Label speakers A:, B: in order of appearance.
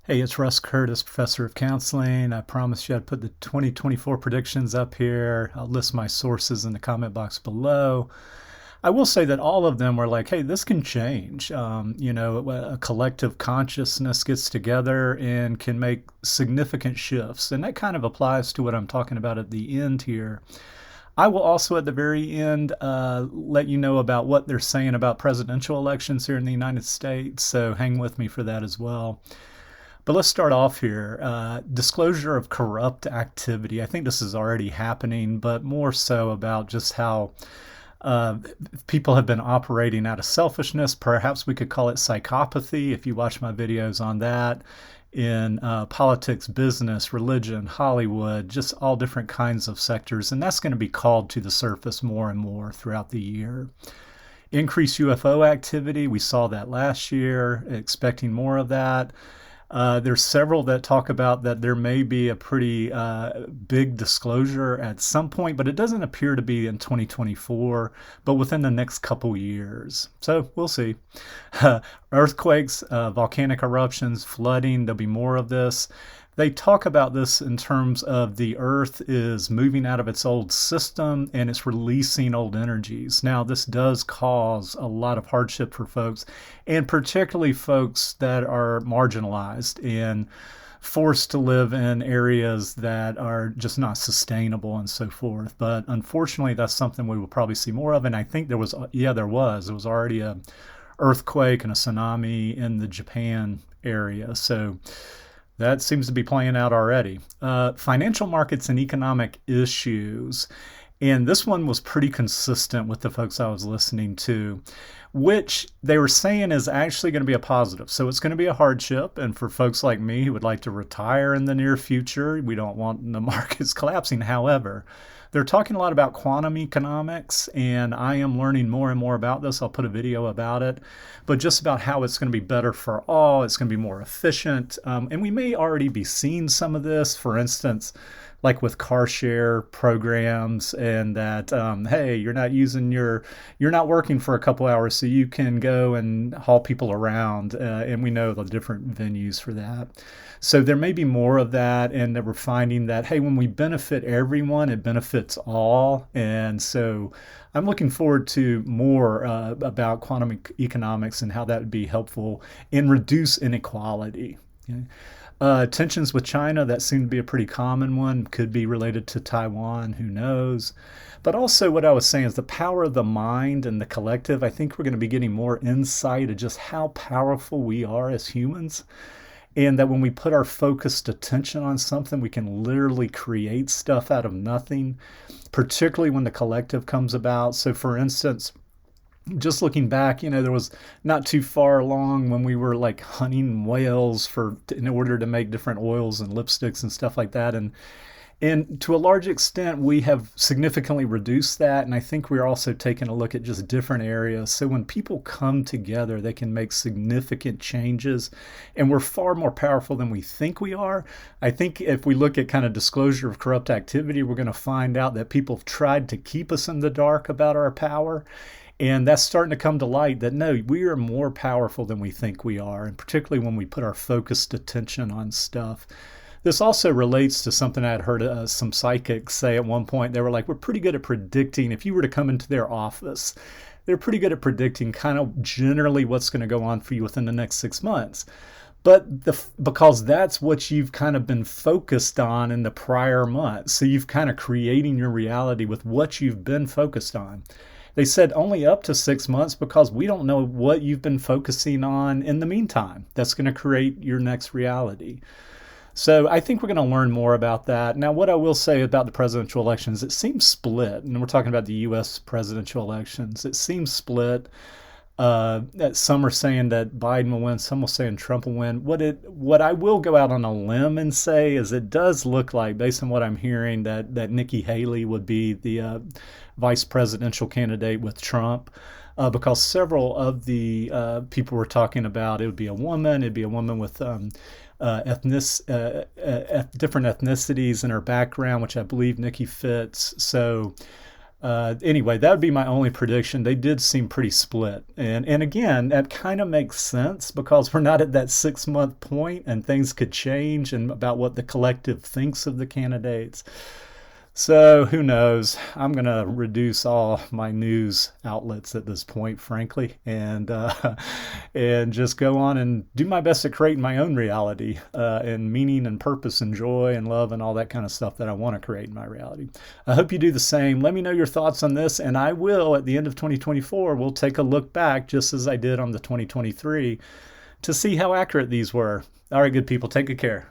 A: Hey, it's Russ Curtis, professor of counseling. I promised you I'd put the 2024 predictions up here. I'll list my sources in the comment box below. I will say that all of them were like, hey, this can change. A collective consciousness gets together and can make significant shifts. And that kind of applies to what I'm talking about at the end here. I will also, at the very end, let you know about what they're saying about presidential elections here in the United States. So hang with me for that as well. But let's start off here. Disclosure of corrupt activity. I think this is already happening, but more so about just how uh, people have been operating out of selfishness. Perhaps we could call it psychopathy if you watch my videos on that in politics, business, religion, Hollywood, just all different kinds of sectors. And that's going to be called to the surface more and more throughout the year. Increased UFO activity. We saw that last year, expecting more of that. There's several that talk about that there may be a pretty big disclosure at some point, but it doesn't appear to be in 2024, but within the next couple years. So we'll see. Earthquakes, volcanic eruptions, flooding, there'll be more of this. They talk about this in terms of the Earth is moving out of its old system and it's releasing old energies. Now, this does cause a lot of hardship for folks, and particularly folks that are marginalized and forced to live in areas that are just not sustainable and so forth. But unfortunately, that's something we will probably see more of. And I think there was already a earthquake and a tsunami in the Japan area. So that seems to be playing out already. Financial markets and economic issues. And this one was pretty consistent with the folks I was listening to, which they were saying is actually going to be a positive. So it's going to be a hardship. And for folks like me who would like to retire in the near future, we don't want the markets collapsing. However, they're talking a lot about quantum economics, and I am learning more and more about this. I'll put a video about it, but just about how it's going to be better for all. It's going to be more efficient. And we may already be seeing some of this, for instance, like with car share programs, and that, hey, you're not working for a couple hours, so you can go and haul people around. And we know the different venues for that. So there may be more of that, and that we're finding that, hey, when we benefit everyone, it benefits all. And so I'm looking forward to more about quantum economics and how that would be helpful in reduce inequality. Okay? Tensions with China, that seemed to be a pretty common one, could be related to Taiwan, who knows. But also, what I was saying is the power of the mind and the collective. I think we're going to be getting more insight of just how powerful we are as humans. And that when we put our focused attention on something, we can literally create stuff out of nothing, particularly when the collective comes about. So, for instance, just looking back, there was not too far along when we were like hunting whales in order to make different oils and lipsticks and stuff like that. And to a large extent, we have significantly reduced that. And I think we're also taking a look at just different areas. So when people come together, they can make significant changes. And we're far more powerful than we think we are. I think if we look at kind of disclosure of corrupt activity, we're going to find out that people have tried to keep us in the dark about our power. And that's starting to come to light that no, we are more powerful than we think we are. And particularly when we put our focused attention on stuff. This also relates to something I had heard some psychics say at one point. They were like, we're pretty good at predicting. If you were to come into their office, they're pretty good at predicting kind of generally what's going to go on for you within the next 6 months. But because that's what you've kind of been focused on in the prior months. So you've kind of creating your reality with what you've been focused on. They said only up to 6 months because we don't know what you've been focusing on in the meantime. That's going to create your next reality. So I think we're going to learn more about that. Now, what I will say about the presidential elections, it seems split, and we're talking about the U.S. presidential elections. It seems split. That some are saying that Biden will win, some will saying Trump will win. What I will go out on a limb and say is it does look like, based on what I'm hearing, that Nikki Haley would be the vice presidential candidate with Trump. Because several of the people we're talking about, it would be a woman. It'd be a woman with different ethnicities in her background, which I believe Nikki fits. So Anyway, that would be my only prediction. They did seem pretty split, and again, that kind of makes sense because we're not at that 6 month point, and things could change and about what the collective thinks of the candidates. So who knows? I'm gonna reduce all my news outlets at this point, frankly, and just go on and do my best to create my own reality and meaning and purpose and joy and love and all that kind of stuff that I want to create in my reality. I hope you do the same. Let me know your thoughts on this, and I will at the end of 2024. We'll take a look back, just as I did on the 2023, to see how accurate these were. All right, good people, take good care.